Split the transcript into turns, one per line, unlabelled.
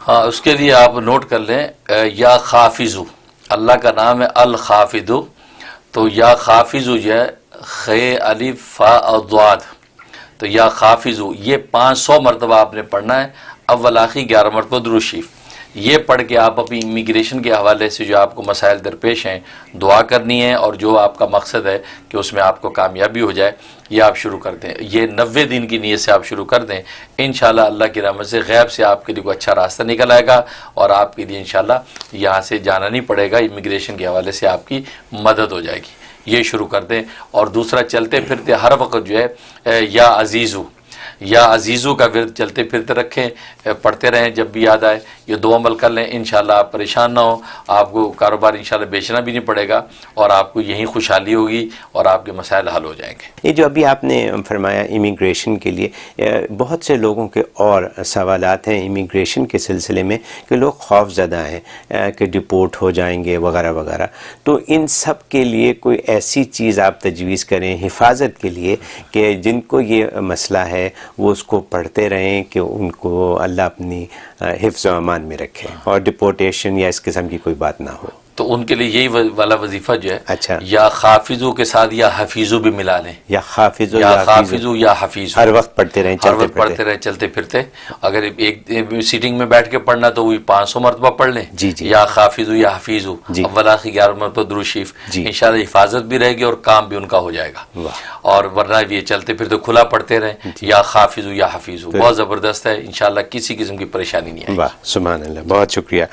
ہاں اس کے لیے آپ نوٹ کر لیں یا خافظو، اللہ کا نام ہے الخافظ، تو یا خافظو جو ہے خ الف فا ضاد، تو یا خافظو یہ 500 مرتبہ آپ نے پڑھنا ہے، اول آخر 11 مرتبہ درود شریف۔ یہ پڑھ کے آپ اپنی امیگریشن کے حوالے سے جو آپ کو مسائل درپیش ہیں دعا کرنی ہے، اور جو آپ کا مقصد ہے کہ اس میں آپ کو کامیابی ہو جائے، یہ آپ شروع کر دیں۔ یہ 90 دن کی نیت سے آپ شروع کر دیں، انشاءاللہ اللہ کی رحمت سے غیب سے آپ کے لیے کوئی اچھا راستہ نکل آئے گا، اور آپ کے لیے انشاءاللہ یہاں سے جانا نہیں پڑے گا، امیگریشن کے حوالے سے آپ کی مدد ہو جائے گی۔ یہ شروع کر دیں۔ اور دوسرا، چلتے پھرتے ہر وقت جو ہے یا عزیزو، یا عزیزو کا ورد چلتے پھرتے رکھیں، پڑھتے رہیں جب بھی یاد آئے۔ یہ دو عمل کر لیں، انشاءاللہ آپ پریشان نہ ہوں، آپ کو کاروبار انشاءاللہ بیچنا بھی نہیں پڑے گا، اور آپ کو یہیں خوشحالی ہوگی اور آپ کے مسائل حل ہو جائیں گے۔
یہ جو ابھی آپ نے فرمایا امیگریشن کے لیے، بہت سے لوگوں کے اور سوالات ہیں امیگریشن کے سلسلے میں کہ لوگ خوف زدہ ہیں کہ ڈپورٹ ہو جائیں گے وغیرہ وغیرہ، تو ان سب کے لیے کوئی ایسی چیز آپ تجویز کریں حفاظت کے لیے کہ جن کو یہ مسئلہ ہے وہ اس کو پڑھتے رہیں کہ ان کو اللہ اپنی حفظ و امان میں رکھے اور ڈپورٹیشن یا اس قسم کی کوئی بات نہ ہو؟
تو ان کے لیے یہی والا وظیفہ جو ہے،
اچھا،
یا خافظو کے ساتھ یا حفیظو بھی ملا لیں،
یا خافظ
یا خافظو یا حفیظو،
ہر وقت پڑھتے رہیں،
ہر وقت پڑھتے رہیں چلتے پھرتے۔ اگر ایک سیٹنگ میں بیٹھ کے پڑھنا تو وہی 500 مرتبہ پڑھ لیں،
جی جی،
یا خافظو یا حفیظو،
جی،
اول آخر 11 مرتبہ درود شریف،
جی،
انشاءاللہ حفاظت بھی رہے گی اور کام بھی ان کا ہو جائے گا۔
واہ،
اور ورنہ یہ چلتے پھرتے کھلا پڑھتے رہیں، یا خافظو یا حفیظو، بہت زبردست ہے، انشاءاللہ کسی قسم کی پریشانی نہیں آئے گی۔
واہ، سبحان اللہ، بہت شکریہ۔